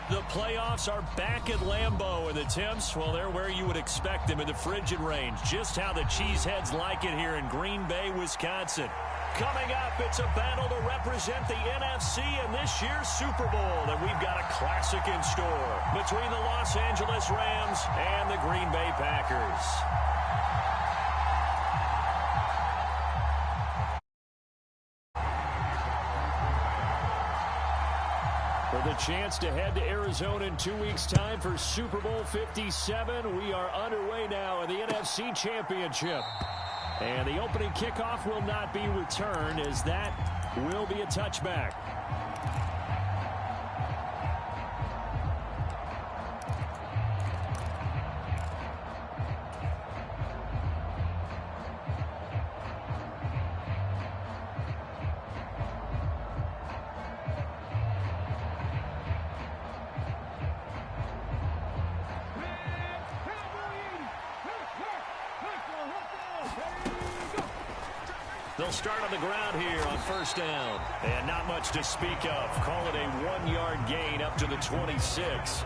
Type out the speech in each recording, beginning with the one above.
The playoffs are back at Lambeau, and the temps, well, they're where you would expect them in the frigid range. Just how the Cheeseheads like it here in Green Bay, Wisconsin. Coming up, it's a battle to represent the NFC in this year's Super Bowl, and we've got a classic in store between the Los Angeles Rams and the Green Bay Packers. For the chance to head to Arizona in 2 weeks' time for Super Bowl 57, we are underway now in the NFC Championship. And the opening kickoff will not be returned, as that will be a touchback. They'll start on the ground here on first down. And not much to speak of. Call it a 1-yard gain up to the 26.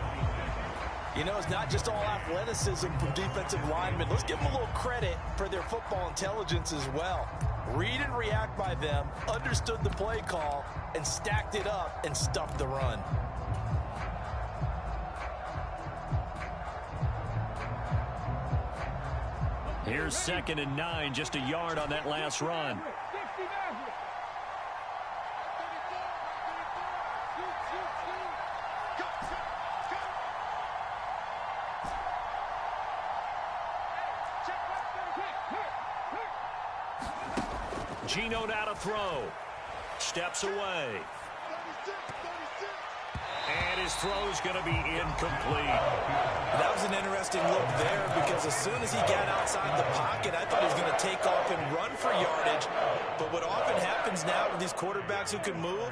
You know, it's not just all athleticism from defensive linemen. Let's give them a little credit for their football intelligence as well. Read and react by them, understood the play call, and stacked it up and stuffed the run. Here's 2nd and 9, just a yard on that last run. Geno now to throw. Steps away. And his throw's going to be incomplete. That was an interesting look there, because as soon as he got outside the pocket, I thought he was going to take off and run for yardage. But what often happens now with these quarterbacks who can move,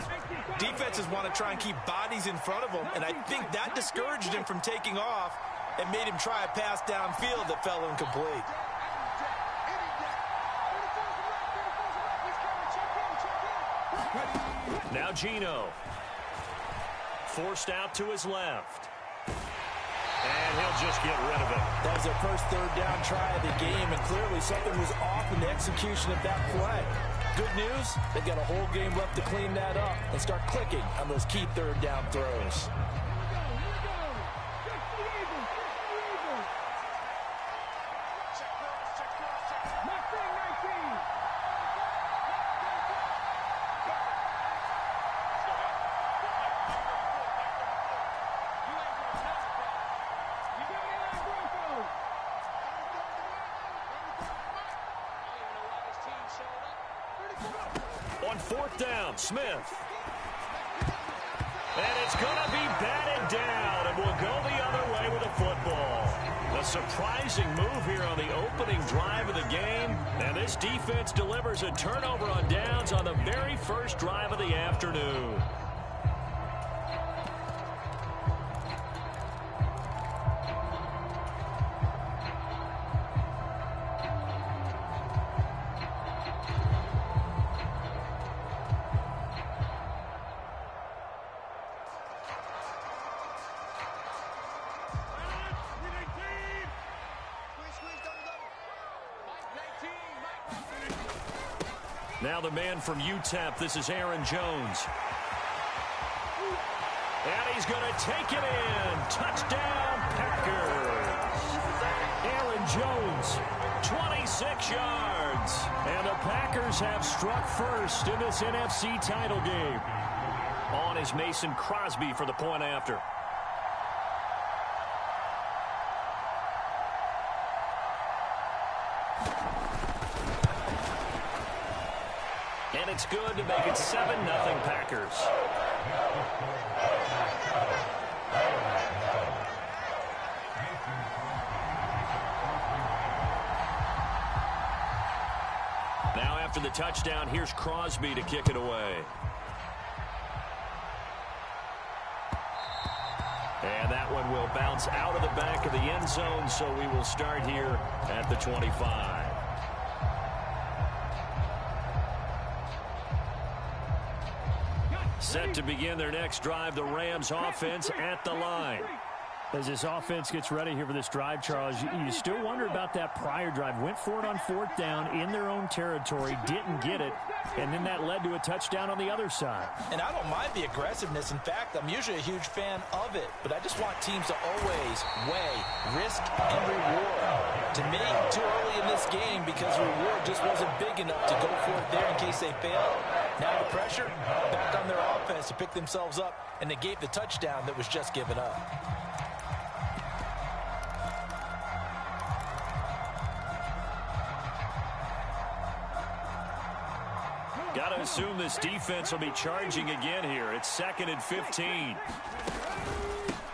defenses want to try and keep bodies in front of them, and I think that discouraged him from taking off and made him try a pass downfield that fell incomplete. Now Geno. Forced out to his left. And he'll just get rid of it. That was their first third down try of the game, and clearly something was off in the execution of that play. Good news, they've got a whole game left to clean that up and start clicking on those key third down throws. On 4th down, Smith. And it's going to be batted down, and will go the other way with the football. A surprising move here on the opening drive of the game, and this defense delivers a turnover on downs on the very first drive of the afternoon. Now the man from UTEP, this is Aaron Jones. And he's going to take it in. Touchdown, Packers. Aaron Jones, 26 yards. And the Packers have struck first in this NFC title game. On is Mason Crosby for the point after. And it's good to make it 7-0 Packers. Now after the touchdown, here's Crosby to kick it away. And that one will bounce out of the back of the end zone, so we will start here at the 25. Set to begin their next drive, the Rams offense at the line. As this offense gets ready here for this drive, Charles, you still wonder about that prior drive. Went for it on 4th down in their own territory, didn't get it, and then that led to a touchdown on the other side. And I don't mind the aggressiveness. In fact, I'm usually a huge fan of it, but I just want teams to always weigh risk and reward. To me, too early in this game because the reward just wasn't big enough to go for it there in case they failed. Now the pressure back on their offense to pick themselves up and negate the touchdown that was just given up. Got to assume this defense will be charging again here. It's 2nd and 15.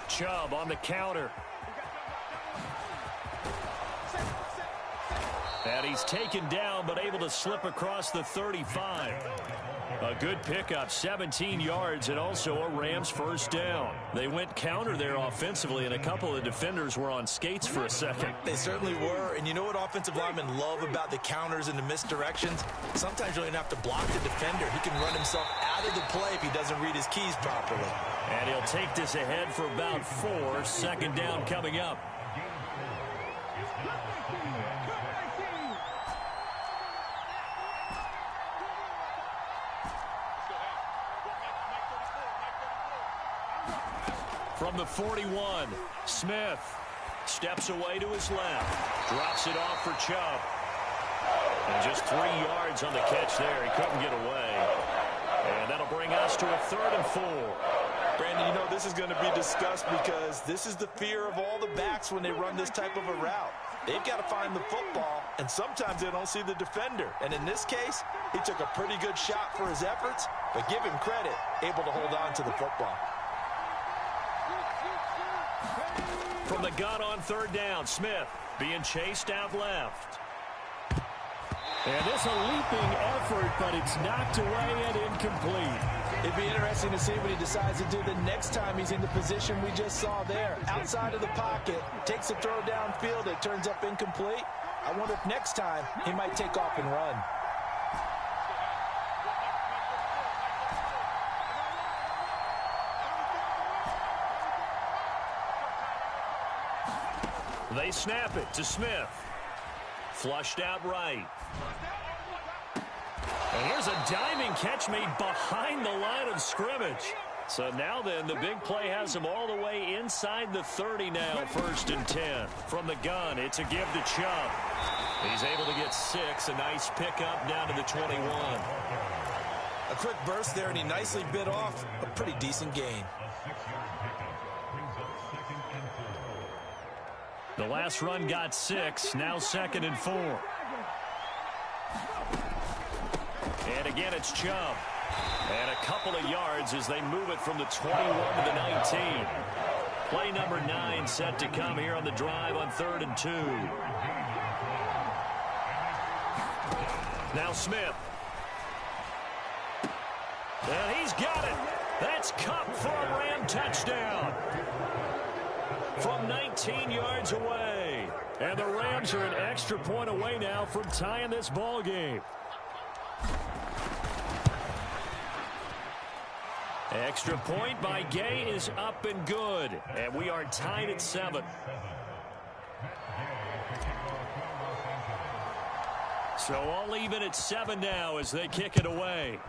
Chubb on the counter. And he's taken down, but able to slip across the 35. A good pickup, 17 yards, and also a Rams first down. They went counter there offensively, and a couple of defenders were on skates for a second. They certainly were, and you know what offensive linemen love about the counters and the misdirections? Sometimes you don't even have to block the defender. He can run himself out of the play if he doesn't read his keys properly. And he'll take this ahead for about 4. 2nd down coming up. From the 41, Smith steps away to his left, drops it off for Chubb. And just 3 yards on the catch there. He couldn't get away. And that'll bring us to a 3rd and 4. Brandon, you know, this is going to be discussed because this is the fear of all the backs when they run this type of a route. They've got to find the football, and sometimes they don't see the defender. And in this case, he took a pretty good shot for his efforts, but give him credit, able to hold on to the football. From the gun on 3rd down, Smith being chased out left. And this a leaping effort, but it's knocked away and incomplete. It'd be interesting to see what he decides to do the next time he's in the position we just saw there. Outside of the pocket, takes a throw downfield, it turns up incomplete. I wonder if next time he might take off and run. They snap it to Smith. Flushed out right. And here's a diving catch made behind the line of scrimmage. So now then, the big play has him all the way inside the 30 now, 1st and 10. From the gun, it's a give to Chubb. He's able to get 6, a nice pickup down to the 21. A quick burst there, and he nicely bit off a pretty decent gain. The last run got 6, now 2nd and 4. And again, it's Chubb. And a couple of yards as they move it from the 21 to the 19. Play number 9 set to come here on the drive on 3rd and 2. Now Smith. And he's got it. That's Cup for a Ram touchdown. From 19 yards away. And the Rams are an extra point away now from tying this ball game. Extra point by Gay is up and good. And we are tied at 7. So all even at 7 now as they kick it away.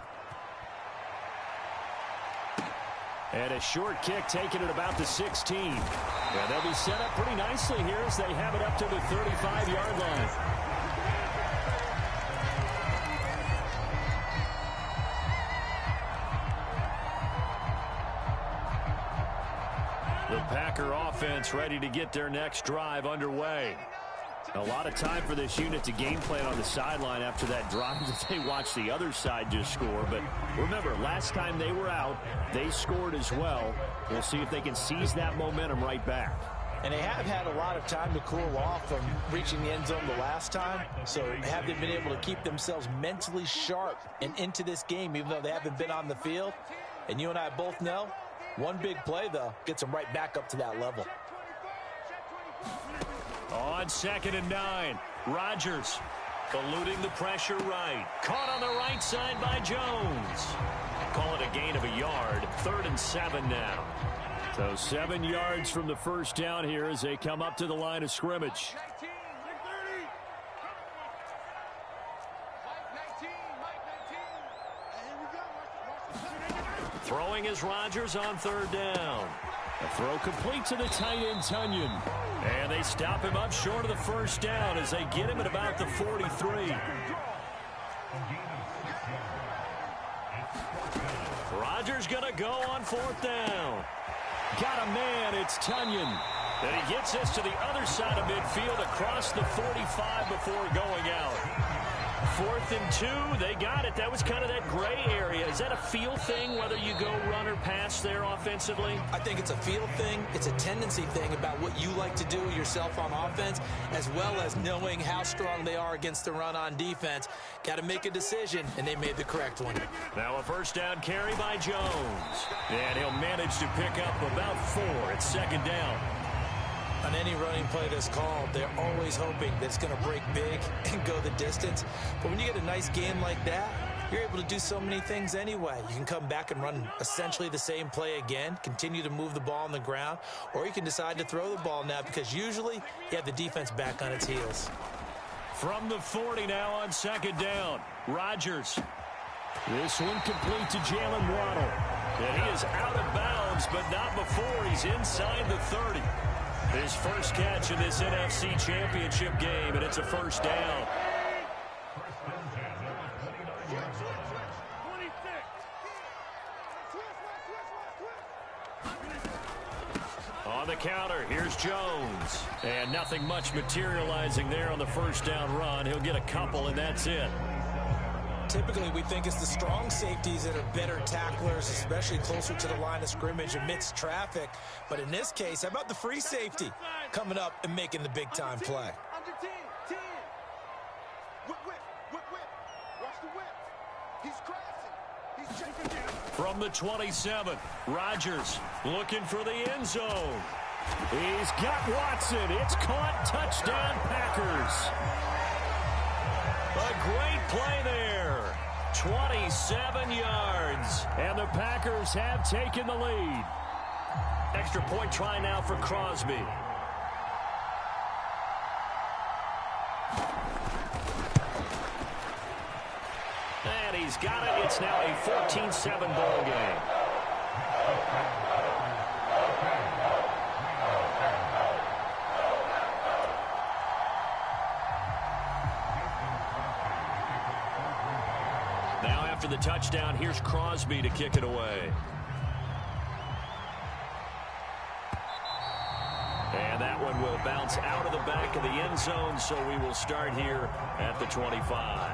And a short kick taken at about the 16. And they'll be set up pretty nicely here as they have it up to the 35-yard line. The Packer offense ready to get their next drive underway. A lot of time for this unit to game plan on the sideline after that drive that they watched the other side just score. But remember, last time they were out, they scored as well. We'll see if they can seize that momentum right back. And they have had a lot of time to cool off from reaching the end zone the last time. So have they been able to keep themselves mentally sharp and into this game, even though they haven't been on the field? And you and I both know, one big play, though, gets them right back up to that level. On 2nd and 9, Rodgers Eluding the pressure right. Caught on the right side by Jones. Call it a gain of a yard. 3rd and 7 now. So 7 yards from the first down here as they come up to the line of scrimmage. Throwing is Rodgers on 3rd down. A throw complete to the tight end, Tunyon. And they stop him up short of the first down as they get him at about the 43. Rodgers going to go on 4th down. Got a man, it's Tunyon. And he gets this to the other side of midfield across the 45 before going out. 4th and 2, they got it. That was kind of that gray area. Is that a feel thing, whether you go run or pass there offensively? I think it's a feel thing. It's a tendency thing about what you like to do yourself on offense, as well as knowing how strong they are against the run on defense. Got to make a decision, and they made the correct one. Now a first down carry by Jones. And he'll manage to pick up about 4 at 2nd down. On any running play that's called, they're always hoping that it's going to break big and go the distance. But when you get a nice game like that, you're able to do so many things anyway. You can come back and run essentially the same play again, continue to move the ball on the ground, or you can decide to throw the ball now because usually you have the defense back on its heels. From the 40 now on 2nd down, Rodgers. This one complete to Jalen Waddle. And he is out of bounds, but not before he's inside the 30. His first catch in this NFC Championship game, and it's a first down. On the counter, here's Jones. And nothing much materializing there on the first down run. He'll get a couple, and that's it. Typically, we think it's the strong safeties that are better tacklers, especially closer to the line of scrimmage amidst traffic. But in this case, how about the free safety coming up and making the big-time play? Under 10, 10. Whip, whip, whip, whip. Watch the whip. He's crossing. He's checking down. From the 27, Rodgers looking for the end zone. He's got Watson. It's caught. Touchdown, Packers. A great play there. 27 yards. And the Packers have taken the lead. Extra point try now for Crosby. And he's got it. It's now a 14-7 ball game. Now after the touchdown, here's Crosby to kick it away. And that one will bounce out of the back of the end zone, so we will start here at the 25.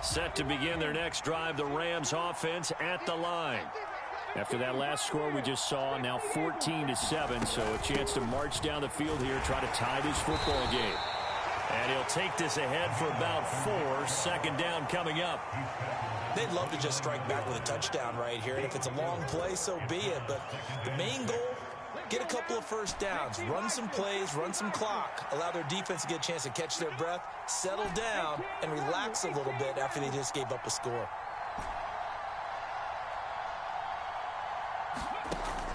Set to begin their next drive, the Rams offense at the line. After that last score we just saw, now 14-7, so a chance to march down the field here, try to tie this football game. And he'll take this ahead for about 4. 2nd down coming up. They'd love to just strike back with a touchdown right here, and if it's a long play, so be it. But the main goal, get a couple of first downs, run some plays, run some clock, allow their defense to get a chance to catch their breath, settle down, and relax a little bit after they just gave up a score.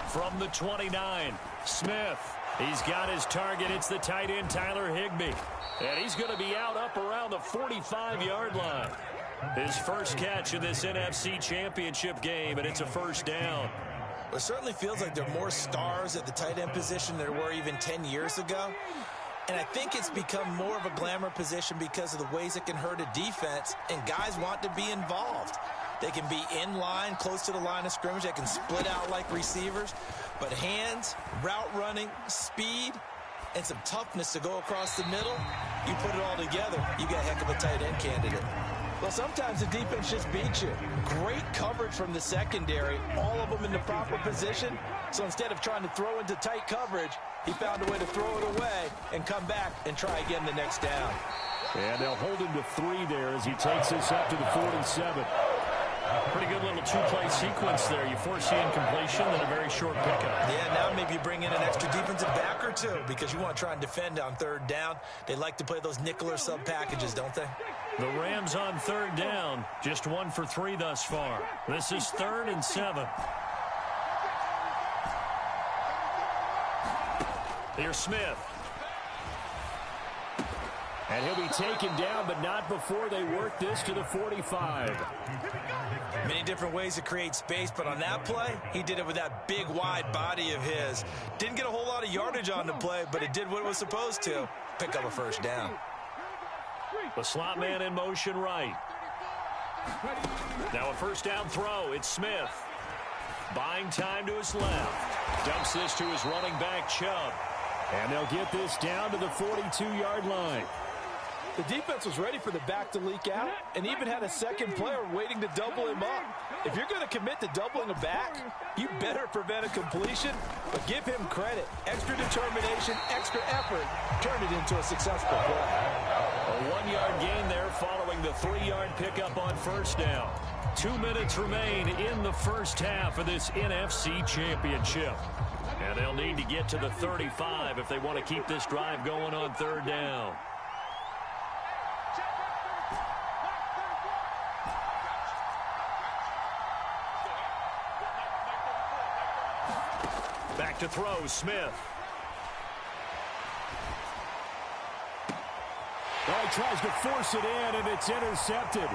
From the 29, Smith. He's got his target. It's the tight end, Tyler Higbee. And he's going to be out up around the 45-yard line. His first catch in this NFC Championship game, and it's a first down. Well, it certainly feels like there are more stars at the tight end position than there were even 10 years ago. And I think it's become more of a glamour position because of the ways it can hurt a defense, and guys want to be involved. They can be in line, close to the line of scrimmage. They can split out like receivers. But hands, route running, speed, and some toughness to go across the middle, you put it all together, you got a heck of a tight end candidate. Well, sometimes the defense just beats you. Great coverage from the secondary, all of them in the proper position. So instead of trying to throw into tight coverage, he found a way to throw it away and come back and try again the next down. And they'll hold him to 3 there as he takes this up to the 47. Pretty good little two-play sequence there. You force the incompletion and a very short pickup. Yeah, now maybe you bring in an extra defensive back or two because you want to try and defend on third down. They like to play those nickel or sub packages, don't they? The Rams on third down. Just 1 for 3 thus far. This is 3rd and 7. Here's Smith. And he'll be taken down, but not before they work this to the 45. Many different ways to create space, but on that play, he did it with that big, wide body of his. Didn't get a whole lot of yardage on the play, but it did what it was supposed to. Pick up a first down. The slot man in motion right. Now a first down throw. It's Smith. Buying time to his left. Dumps this to his running back, Chubb. And they'll get this down to the 42-yard line. The defense was ready for the back to leak out and even had a second player waiting to double him up. If you're going to commit to doubling a back, you better prevent a completion, but give him credit. Extra determination, extra effort, turn it into a successful play. A 1-yard gain there following the 3-yard pickup on first down. 2 minutes remain in the first half of this NFC Championship. And they'll need to get to the 35 if they want to keep this drive going on third down. Back to throw, Smith. Well, he tries to force it in, and it's intercepted.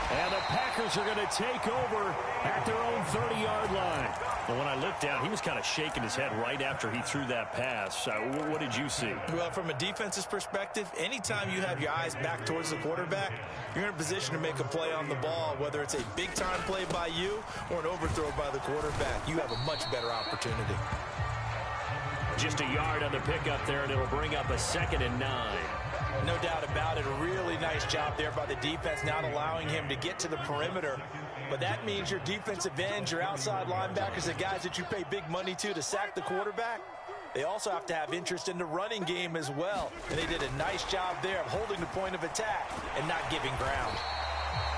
And the Packers are going to take over at their own 30-yard line. Well, when I looked down, he was kind of shaking his head right after he threw that pass. What did you see? Well, from a defense's perspective, anytime you have your eyes back towards the quarterback, you're in a position to make a play on the ball, whether it's a big-time play by you or an overthrow by the quarterback. You have a much better opportunity. Just a yard on the pickup there, and it'll bring up a 2nd and 9. No doubt about it. A really nice job there by the defense, not allowing him to get to the perimeter. But that means your defensive ends, your outside linebackers, the guys that you pay big money to sack the quarterback, they also have to have interest in the running game as well. And they did a nice job there of holding the point of attack and not giving ground.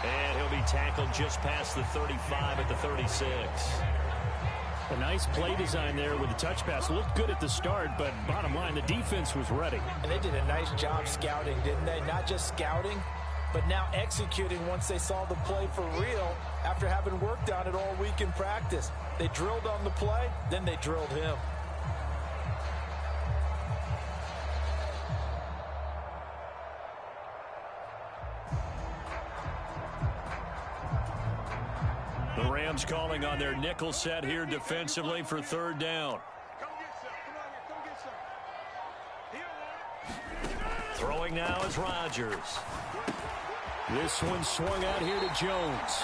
And he'll be tackled just past the 35 at the 36. A nice play design there with the touch pass. Looked good at the start, but bottom line, the defense was ready. And they did a nice job scouting, didn't they? Not just scouting, but now executing once they saw the play for real after having worked on it all week in practice. They drilled on the play, then they drilled him. The Rams calling on their nickel set here defensively for third down. Throwing now is Rodgers. This one swung out here to Jones.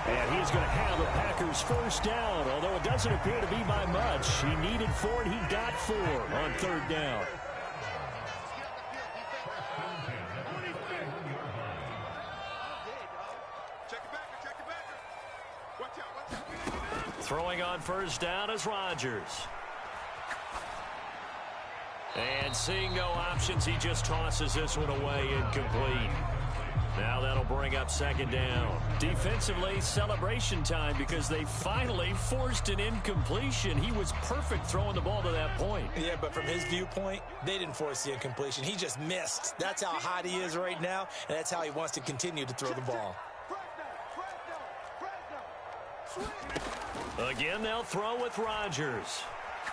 And he's going to have the Packers first down, although it doesn't appear to be by much. He needed 4, and he got 4 on third down. Throwing on first down is Rodgers. And seeing no options, he just tosses this one away, incomplete. Now that'll bring up 2nd down. Defensively, celebration time because they finally forced an incompletion. He was perfect throwing the ball to that point. Yeah, but from his viewpoint, they didn't force the incompletion. He just missed. That's how hot he is right now, and that's how he wants to continue to throw the ball. Again, they'll throw with Rodgers.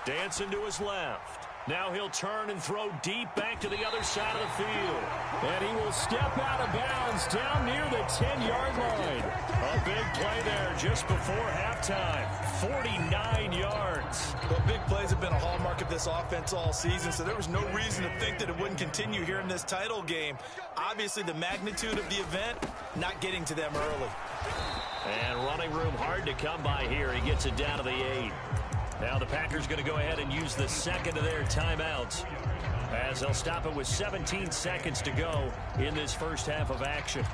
Dancing to his left. Now he'll turn and throw deep back to the other side of the field. And he will step out of bounds down near the 10-yard line. A big play there just before halftime. 49 yards. Well, big plays have been a hallmark of this offense all season, so there was no reason to think that it wouldn't continue here in this title game. Obviously, the magnitude of the event, not getting to them early. And running room hard to come by here. He gets it down to the 8. Now the Packers going to go ahead and use the second of their timeouts as they'll stop it with 17 seconds to go in this first half of action.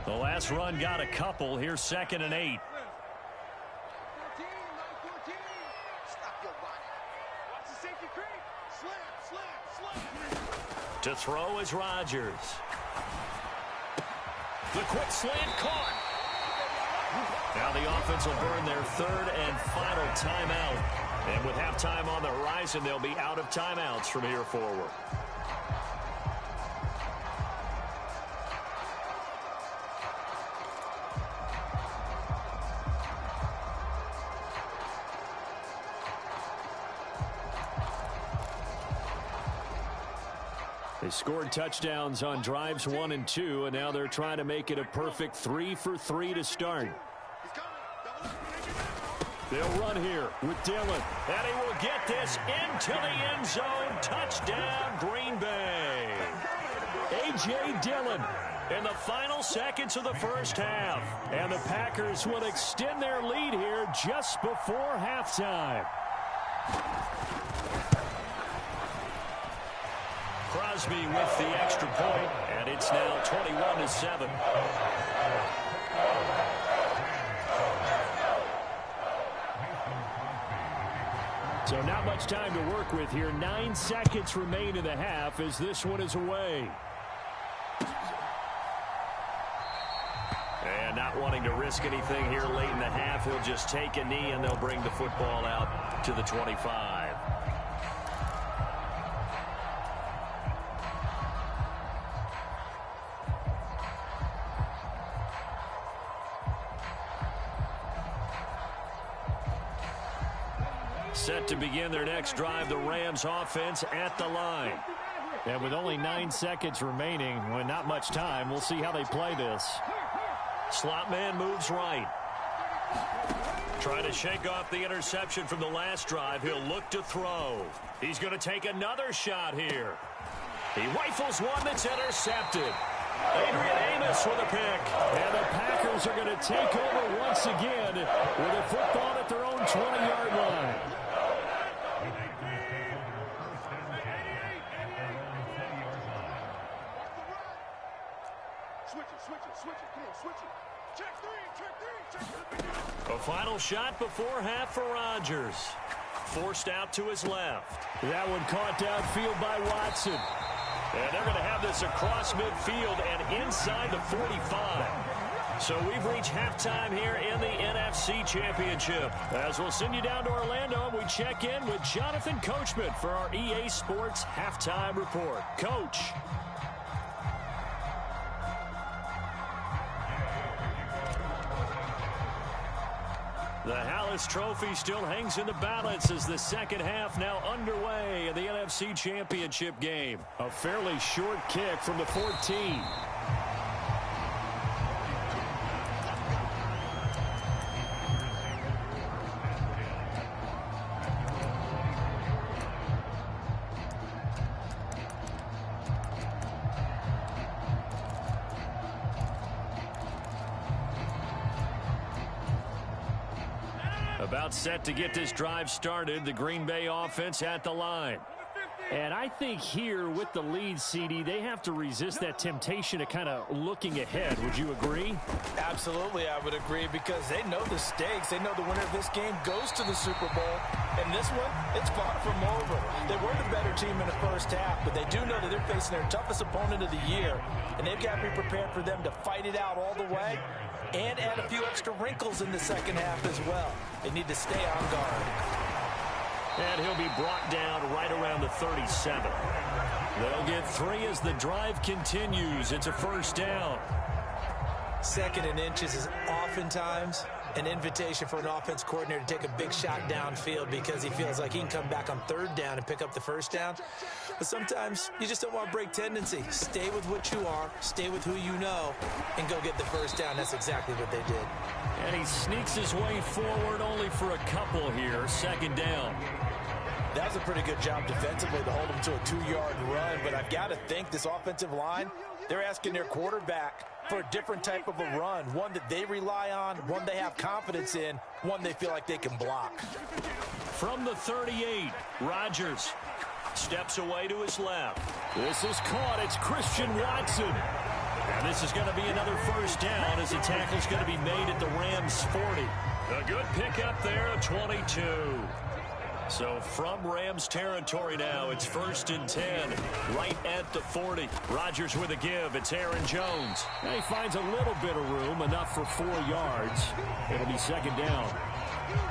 The last run got a couple. Here's 2nd and 8. To throw is Rodgers. The quick slant caught. Now the offense will burn their third and final timeout. And with halftime on the horizon, they'll be out of timeouts from here forward. They scored touchdowns on drives 1 and 2, and now they're trying to make it a perfect 3 for 3 to start. They'll run here with Dillon, and he will get this into the end zone. Touchdown, Green Bay. A.J. Dillon in the final seconds of the first half, and the Packers will extend their lead here just before halftime. Crosby with the extra point, and it's now 21-7. So not much time to work with here. 9 seconds remain in the half as this one is away. And not wanting to risk anything here late in the half, he'll just take a knee and they'll bring the football out to the 25. Set to begin their next drive, the Rams offense at the line. And with only 9 seconds remaining, when not much time, we'll see how they play this. Slot man moves right. Trying to shake off the interception from the last drive. He'll look to throw. He's going to take another shot here. He rifles one that's intercepted. Adrian Amos with a pick. And the Packers are going to take over once again with a football at their own 20-yard line. A final shot before half for Rodgers. Forced out to his left. That one caught downfield by Watson. And they're going to have this across midfield and inside the 45. So we've reached halftime here in the NFC Championship. As we'll send you down to Orlando, and we check in with Jonathan Coachman for our EA Sports Halftime Report. Coach. The Hallis Trophy still hangs in the balance as the second half now underway in the NFC Championship game. A fairly short kick from the 14. About set to get this drive started. The Green Bay offense at the line. And I think here with the lead, CD, they have to resist that temptation of kind of looking ahead. Would you agree? Absolutely, I would agree, because they know the stakes. They know the winner of this game goes to the Super Bowl. And this one, it's far from over. They were the better team in the first half, but they do know that they're facing their toughest opponent of the year. And they've got to be prepared for them to fight it out all the way and add a few extra wrinkles in the second half as well. They need to stay on guard. And he'll be brought down right around the 37. They'll get 3 as the drive continues. It's a first down. Second and inches is oftentimes an invitation for an offense coordinator to take a big shot downfield because he feels like he can come back on third down and pick up the first down. But sometimes you just don't want to break tendency. Stay with what you are, stay with who you know, and go get the first down. That's exactly what they did. And he sneaks his way forward only for a couple here. Second down. That was a pretty good job defensively to hold him to a 2-yard run. But I've got to think this offensive line, they're asking their quarterback for a different type of a run, one that they rely on, one they have confidence in, one they feel like they can block. From the 38, Rodgers steps away to his left. This is caught. It's Christian Watson. And this is going to be another first down as the tackle's going to be made at the Rams' 40. A good pickup there at 22. So from Rams territory now, it's 1st and 10, right at the 40. Rodgers with a give. It's Aaron Jones. And he finds a little bit of room, enough for 4 yards. It'll be 2nd down.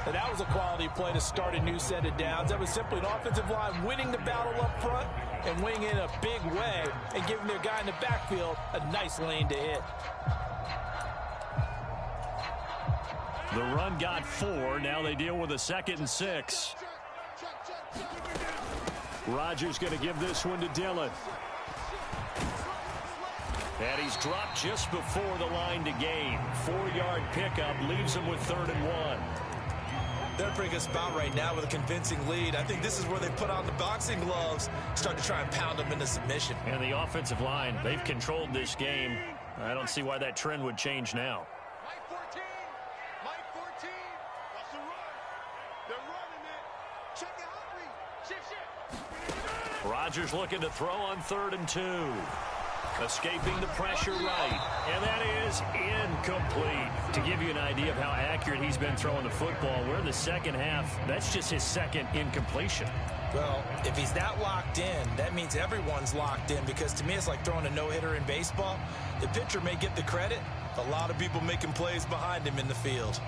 And that was a quality play to start a new set of downs. That was simply an offensive line winning the battle up front and winning in a big way and giving their guy in the backfield a nice lane to hit. The run got 4. Now they deal with a 2nd and 6. Rodgers going to give this one to Dillon. And he's dropped just before the line to gain. 4-yard pickup leaves him with 3rd and 1. They're in a pretty good spot right now with a convincing lead. I think this is where they put on the boxing gloves, start to try and pound them into submission. And the offensive line, they've controlled this game. I don't see why that trend would change now. Mike 14. Mike 14. That's a run. They're running it. Check it out, read. Shift. Rodgers looking to throw on 3rd and 2. Escaping the pressure right. And that is incomplete. To give you an idea of how accurate he's been throwing the football, we're in the second half. That's just his 2nd incompletion. Well, if he's that locked in, that means everyone's locked in, because to me it's like throwing a no-hitter in baseball. The pitcher may get the credit. A lot of people making plays behind him in the field.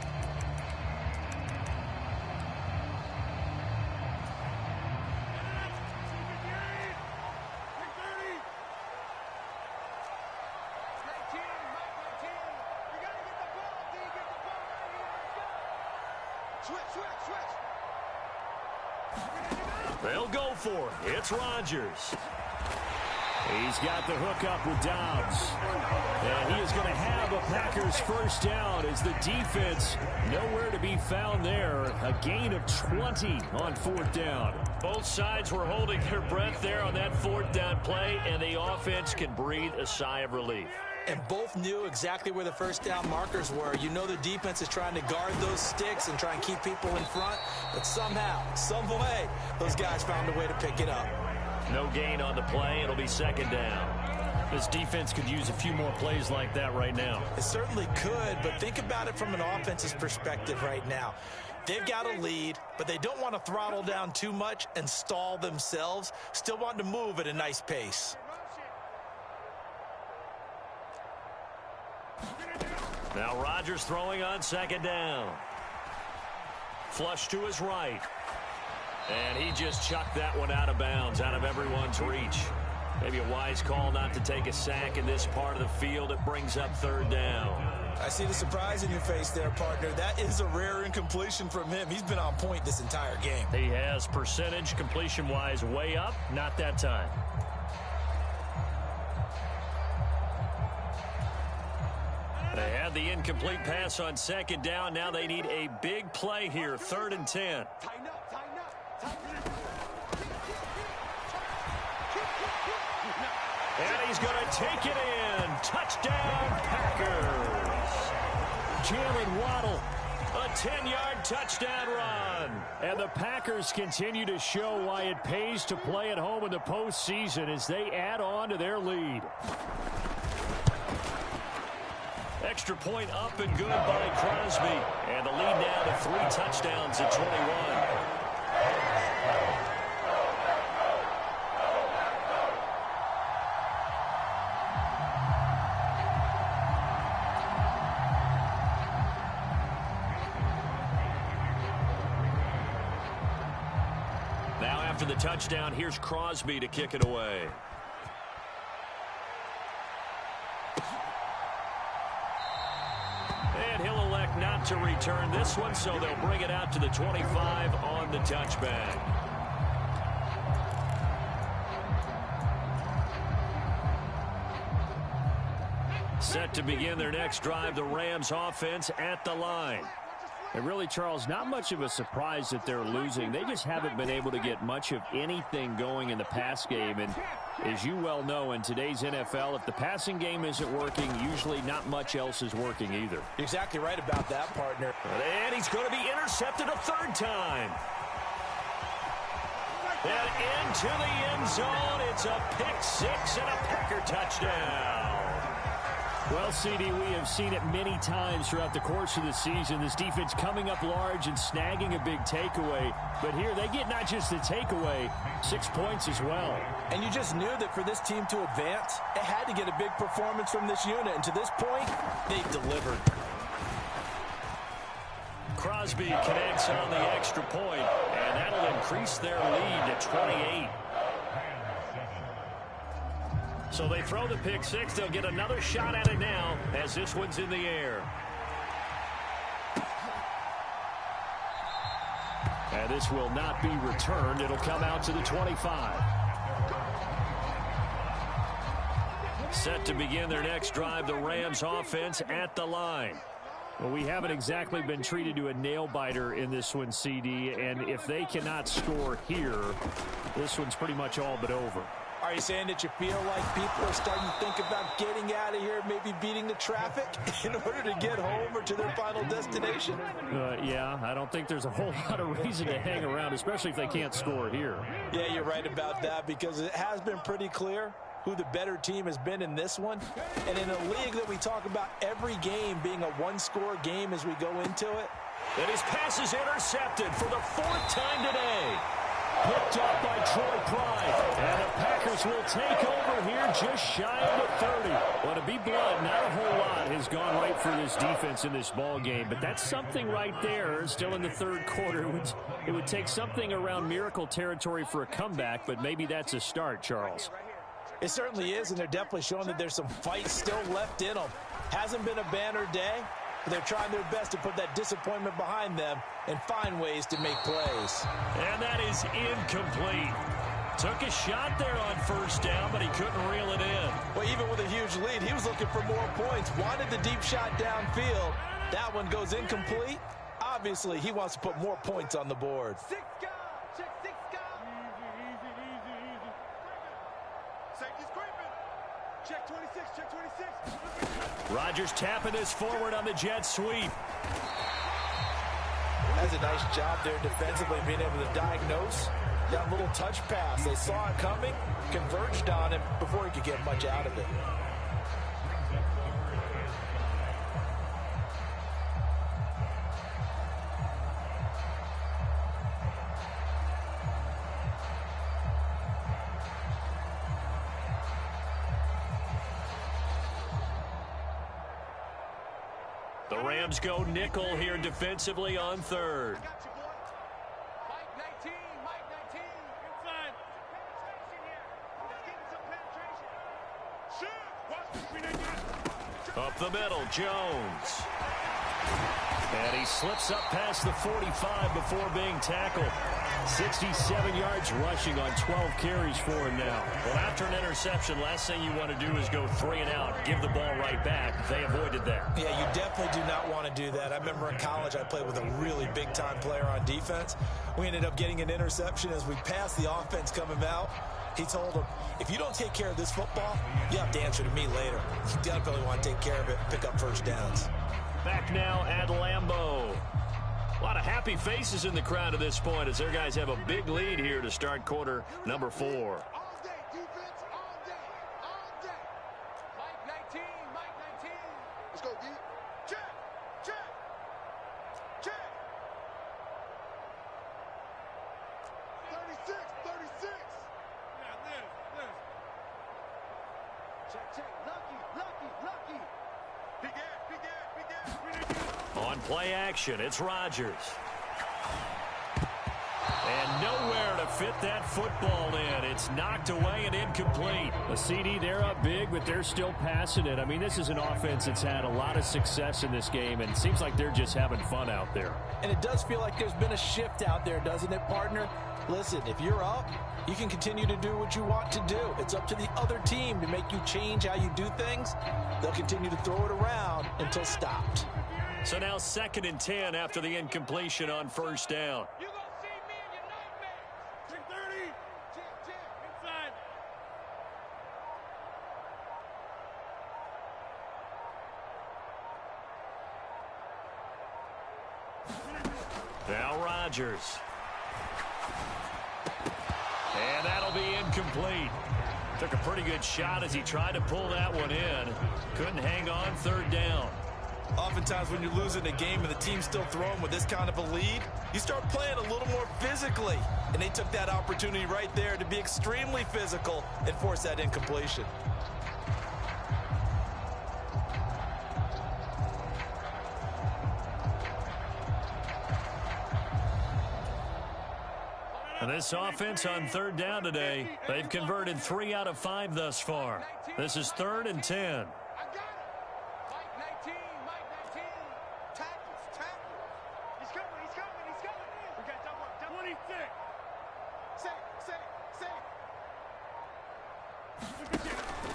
They'll go for it. It's Rodgers. He's got the hook up with Dobbs. And he is going to have a Packers 1st down as the defense nowhere to be found there. A gain of 20 on 4th down. Both sides were holding their breath there on that 4th down play, and the offense can breathe a sigh of relief. And both knew exactly where the 1st down markers were. You know the defense is trying to guard those sticks and try and keep people in front. But somehow, some way, those guys found a way to pick it up. No gain on the play. It'll be 2nd down. This defense could use a few more plays like that right now. It certainly could, but think about it from an offense's perspective right now. They've got a lead, but they don't want to throttle down too much and stall themselves. Still want to move at a nice pace. Now Rodgers throwing on 2nd down. Flush to his right. And he just chucked that one out of bounds, out of everyone's reach. Maybe a wise call not to take a sack in this part of the field. It brings up 3rd down. I see the surprise in your face there, partner. That is a rare incompletion from him. He's been on point this entire game. He has percentage completion-wise way up. Not that time. They had the incomplete pass on 2nd down. Now they need a big play here. 3rd and 10. Tighten up, tighten up. And he's going to take it in. Touchdown, Packers. Jalen Waddle, a 10-yard touchdown run. And the Packers continue to show why it pays to play at home in the postseason as they add on to their lead. Extra point up and good by Crosby. And the lead now to 3 touchdowns at 21. Now after the touchdown, here's Crosby to kick it away. And he'll elect not to return this one, so they'll bring it out to the 25 on the touchback. Set to begin their next drive, the Rams offense at the line. And really, Charles, not much of a surprise that they're losing. They just haven't been able to get much of anything going in the pass game. And as you well know, in today's NFL, if the passing game isn't working, usually not much else is working either. You're exactly right about that, partner. And he's going to be intercepted a 3rd time. And into the end zone, it's a pick 6 and a Packer touchdown. Well, CD, we have seen it many times throughout the course of the season. This defense coming up large and snagging a big takeaway. But here they get not just the takeaway, 6 points as well. And you just knew that for this team to advance, it had to get a big performance from this unit. And to this point, they've delivered. Crosby connects on the extra point, and that'll increase their lead to 28. So they throw the pick six. They'll get another shot at it now as this one's in the air. And this will not be returned. It'll come out to the 25. Set to begin their next drive, the Rams offense at the line. Well, we haven't exactly been treated to a nail-biter in this one, CD, and if they cannot score here, this one's pretty much all but over. Are you saying that you feel like people are starting to think about getting out of here, maybe beating the traffic in order to get home or to their final destination? Yeah, I don't think there's a whole lot of reason to hang around, especially if they can't score here. Yeah, you're right about that, because it has been pretty clear who the better team has been in this one. And in a league that we talk about every game being a one-score game as we go into it. And his pass is intercepted for the 4th time today. Picked up by Troy Pride. And the Packers will take over here just shy of the 30. Well, to be blunt, not a whole lot has gone right for this defense in this ball game. But that's something right there. Still in the third quarter. It would take something around miracle territory for a comeback, but maybe that's a start, Charles. It certainly is, and they're definitely showing that there's some fight still left in them. Hasn't been a banner day, but they're trying their best to put that disappointment behind them and find ways to make plays. And that is incomplete. Took a shot there on first down, but he couldn't reel it in. Well, even with a huge lead, he was looking for more points. Wanted the deep shot downfield. That one goes incomplete. Obviously, he wants to put more points on the board. Check 26, check 26. Rodgers tapping this forward on the jet sweep. That's a nice job there defensively, being able to diagnose that little touch pass. They saw it coming, converged on him before he could get much out of it. The Rams go nickel here defensively on third. Got you, boy. Mike 19, Mike 19. Inside. Penetration here. Let's get some penetration. Shoot. Watch the screen again. Up the middle, Jones. And he slips up past the 45 before being tackled. 67 yards rushing on 12 carries for him now. Well, after an interception, last thing you want to do is go 3 and out, give the ball right back. They avoided that. Yeah, you definitely do not want to do that. I remember in college I played with a really big-time player on defense. We ended up getting an interception as we passed the offense coming out. He told him, if you don't take care of this football, you have to answer to me later. You definitely want to take care of it and pick up first downs. Back now at Lambeau. A lot of happy faces in the crowd at this point as their guys have a big lead here to start quarter number 4. All day, defense, all day, all day. Mike 19, Mike 19. Let's go, D. Check, check, check. 36, 36. Yeah, Liz. Check, check. Lucky. Big ass. On play action, it's Rodgers. And nowhere to fit that football in. It's knocked away and incomplete. A CD, they're up big, but they're still passing it. I mean, this is an offense that's had a lot of success in this game, and it seems like they're just having fun out there. And it does feel like there's been a shift out there, doesn't it, partner? Listen, if you're up, you can continue to do what you want to do. It's up to the other team to make you change how you do things. They'll continue to throw it around until stopped. So now 2nd and 10 after the incompletion on first down. You gonna see me in your nightmares. Check 30. Check. Inside. Now Rodgers. And that'll be incomplete. Took a pretty good shot as he tried to pull that one in. Couldn't hang on third down. Oftentimes when you're losing a game and the team's still throwing with this kind of a lead, you start playing a little more physically. And they took that opportunity right there to be extremely physical and force that incompletion. And this offense on third down today, they've converted 3 out of 5 thus far. This is 3rd and 10.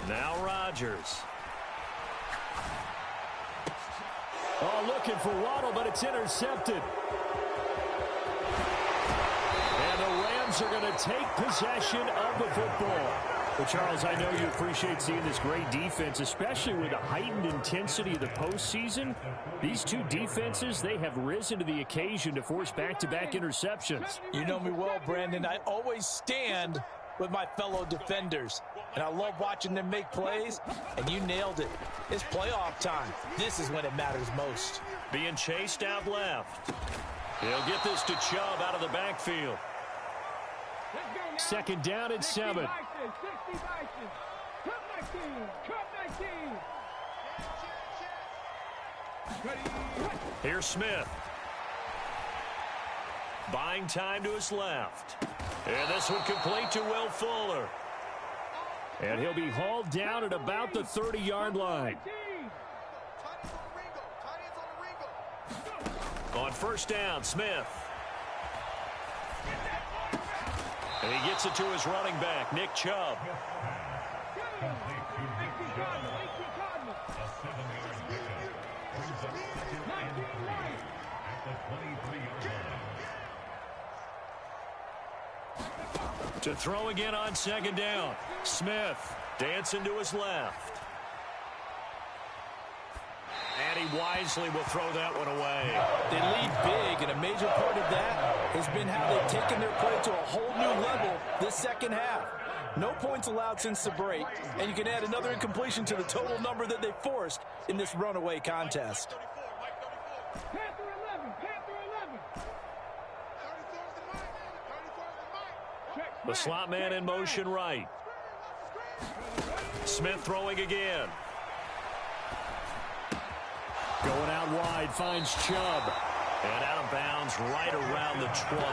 Now Rodgers. Oh, looking for Waddle, but it's intercepted. And the Rams are going to take possession of the football. Well, Charles, I know you appreciate seeing this great defense, especially with the heightened intensity of the postseason. These two defenses, they have risen to the occasion to force back-to-back interceptions. You know me well, Brandon. I always stand with my fellow defenders. And I love watching them make plays, and you nailed it. It's playoff time. This is when it matters most. Being chased out left. He'll get this to Chubb out of the backfield. 2nd down and 7. Here's Smith. Buying time to his left. And this one complete to Will Fuller. And he'll be hauled down at about the 30-yard line. On 1st down, Smith. And he gets it to his running back, Nick Chubb. To throw again on 2nd down. Smith dancing to his left. And he wisely will throw that one away. They lead big, and a major part of that has been how they've taken their play to a whole new level this second half. No points allowed since the break, and you can add another incompletion to the total number that they forced in this runaway contest. The slot man in motion right. Smith throwing again. Going out wide, finds Chubb. And out of bounds right around the 20.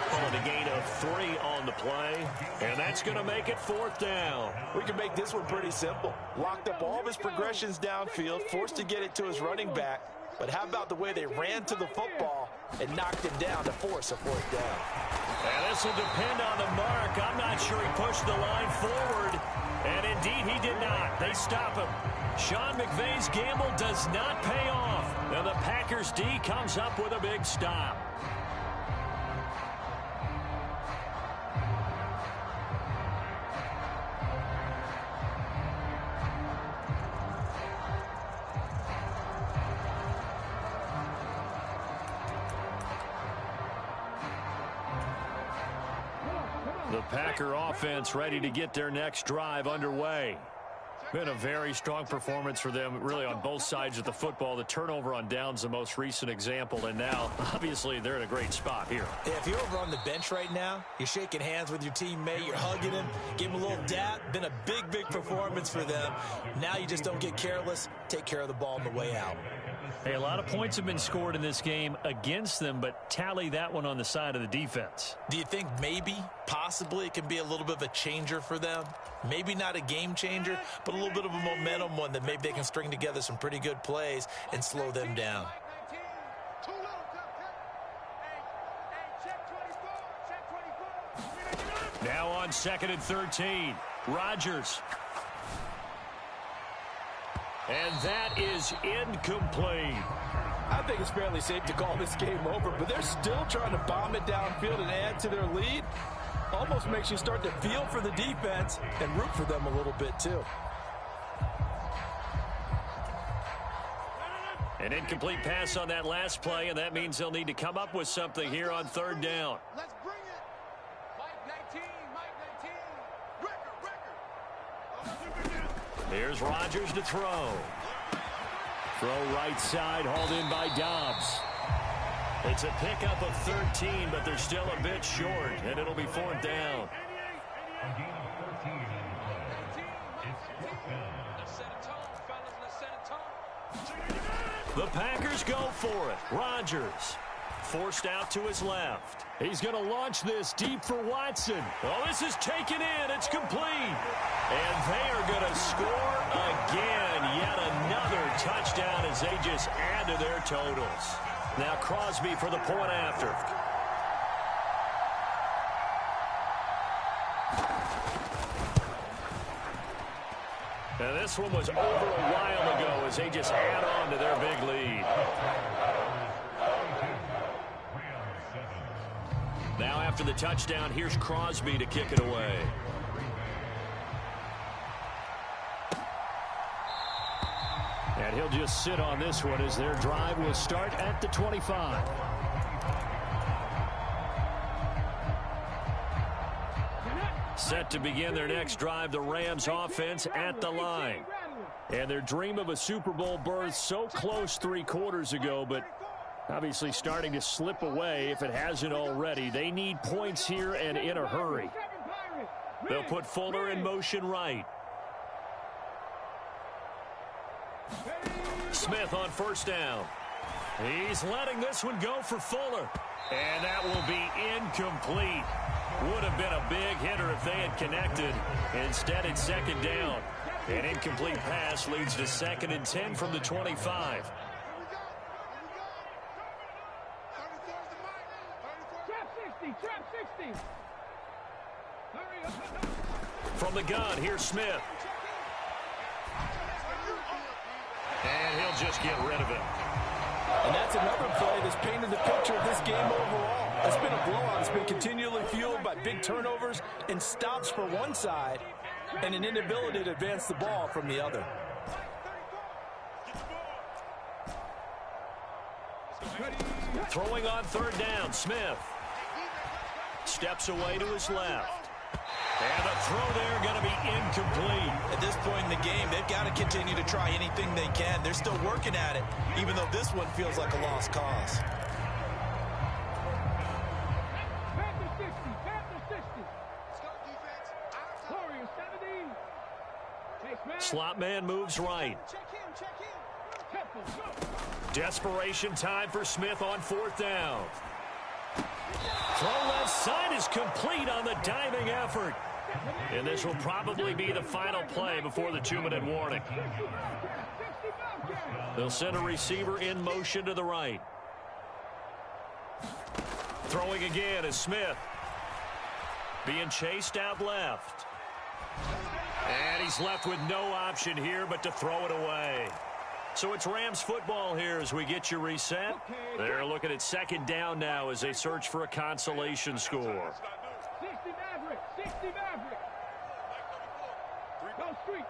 Pulling a gain of 3 on the play. And that's going to make it 4th down. We can make this one pretty simple. Locked up all of his progressions downfield, forced to get it to his running back. But how about the way they ran to the football and knocked him down to force a 4th down? And this will depend on the mark. I'm not sure he pushed the line forward. And indeed, he did not. They stop him. Sean McVay's gamble does not pay off. And the Packers D comes up with a big stop. The Packer offense ready to get their next drive underway. Been a very strong performance for them, really, on both sides of the football. The turnover on downs, the most recent example, and now, obviously, they're in a great spot here. Yeah, if you're over on the bench right now, you're shaking hands with your teammate, you're hugging him, give him a little dap. Been a big, big performance for them. Now you just don't get careless. Take care of the ball on the way out. Hey, a lot of points have been scored in this game against them, but tally that one on the side of the defense. Do you think maybe, possibly, it can be a little bit of a changer for them? Maybe not a game changer, but a little bit of a momentum one that maybe they can string together some pretty good plays and slow them down. Now on 2nd and 13, Rodgers. And that is incomplete. I think it's fairly safe to call this game over, but they're still trying to bomb it downfield and add to their lead. Almost makes you start to feel for the defense and root for them a little bit too. An incomplete pass on that last play, and that means they'll need to come up with something here on 3rd down. Let's bring it. Mike 19, Mike 19. Record. Here's Rodgers to throw. Throw right side, hauled in by Dobbs. It's a pickup of 13, but they're still a bit short, and it'll be 4th down. The Packers go for it. Rodgers forced out to his left. He's going to launch this deep for Watson. Oh, this is taken in. It's complete. And they are going to score again. Yet another touchdown as they just add to their totals. Now Crosby for the point after. And this one was over a while ago as they just add on to their big lead. Now after the touchdown, here's Crosby to kick it away. And he'll just sit on this one as their drive will start at the 25. Set to begin their next drive, the Rams offense at the line. And their dream of a Super Bowl berth so close 3 quarters ago, but obviously starting to slip away if it hasn't already. They need points here and in a hurry. They'll put Fuller in motion right. Smith on first down. He's letting this one go for Fuller. And that will be incomplete. Would have been a big hitter if they had connected. Instead, it's 2nd down. An incomplete pass leads to 2nd and 10 from the 25. Trap 60. From the gun, here's Smith. And he'll just get rid of it. And that's another play that's painted the picture of this game overall. It's been a blowout. It's been continually fueled by big turnovers and stops for one side and an inability to advance the ball from the other. Throwing on 3rd down, Smith. Steps away to his left. And the throw there going to be incomplete. At this point in the game, they've got to continue to try anything they can. They're still working at it, even though this one feels like a lost cause. Panther 60. Let's go, defense. Warriors 70. Slot man moves right. Desperation time for Smith on 4th down. Throw left side is complete on the diving effort. And this will probably be the final play before the 2-minute warning. They'll send a receiver in motion to the right. Throwing again is Smith. Being chased out left. And he's left with no option here but to throw it away. So it's Rams football here as we get you reset. They're looking at 2nd down now as they search for a consolation score. 60 Maverick. 60 Maverick. Go street.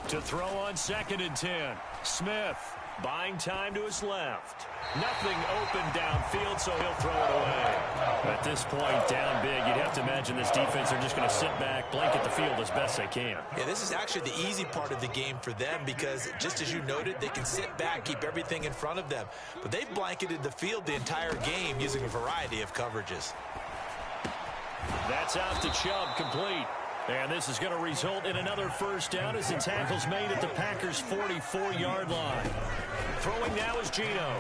To throw on 2nd and 10. Smith buying time to his left. Nothing open downfield, so he'll throw it away. At this point, down big, you'd have to imagine this defense are just going to sit back, blanket the field as best they can. Yeah, this is actually the easy part of the game for them because, just as you noted, they can sit back, keep everything in front of them. But they've blanketed the field the entire game using a variety of coverages. That's out to Chubb, complete. And this is going to result in another 1st down as the tackle's made at the Packers' 44-yard line. Throwing now is Gino.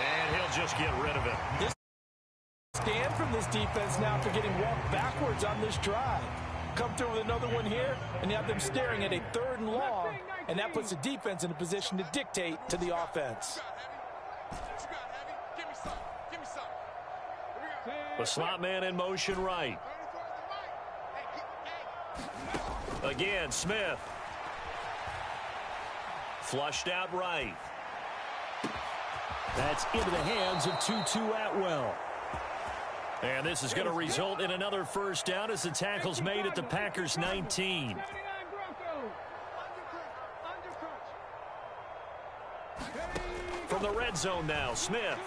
And he'll just get rid of it. This stand from this defense now for getting walked backwards on this drive. Come through with another one here, and you have them staring at a 3rd and long, and that puts the defense in a position to dictate to the offense. The slot man in motion right. Again, Smith. Flushed out right. That's into the hands of Tutu Atwell. And this is going to result in another 1st down as the tackle's made at the Packers' 19. From the red zone now, Smith.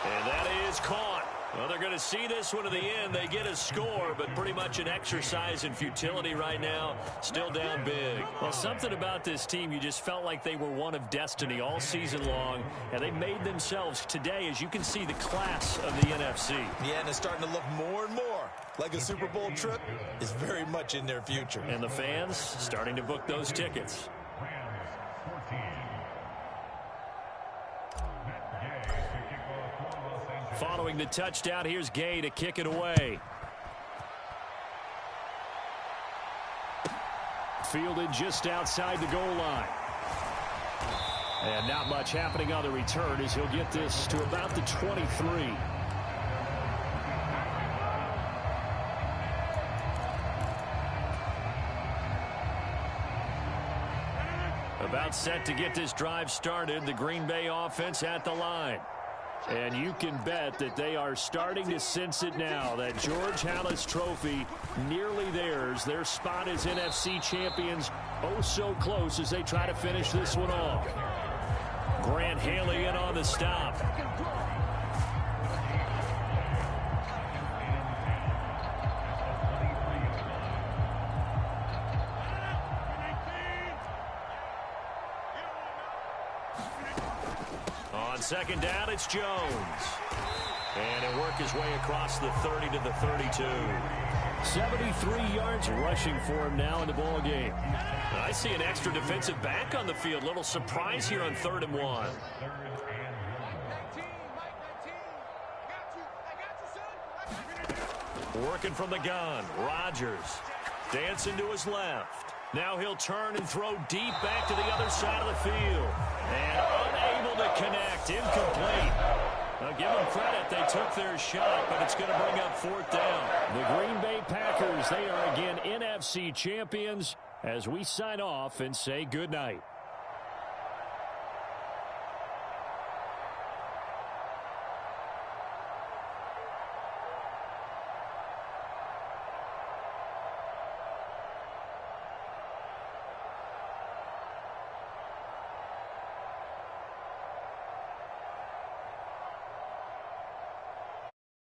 And that is caught. Well, they're going to see this one to the end. They get a score, but pretty much an exercise in futility right now. Still down big. Well, something about this team, you just felt like they were one of destiny all season long, and they made themselves today, as you can see, the class of the NFC. Yeah, and it's starting to look more and more like a Super Bowl trip is very much in their future. And the fans starting to book those tickets. Following the touchdown, here's Gay to kick it away. Fielded just outside the goal line. And not much happening on the return as he'll get this to about the 23. About set to get this drive started. The Green Bay offense at the line. And you can bet that they are starting to sense it now. That George Halas trophy nearly theirs. Their spot as NFC champions oh so close as they try to finish this one off. Grant Haley in on the stop. On second down, it's Jones. And he'll work his way across the 30 to the 32. 73 yards rushing for him now in the ball game. I see an extra defensive back on the field. Little surprise here on 3rd and 1. Working from the gun, Rodgers. Dancing to his left. Now he'll turn and throw deep back to the other side of the field. And unable to connect. Incomplete. Now give them credit. They took their shot, but it's going to bring up 4th down. The Green Bay Packers, they are again NFC champions as we sign off and say goodnight.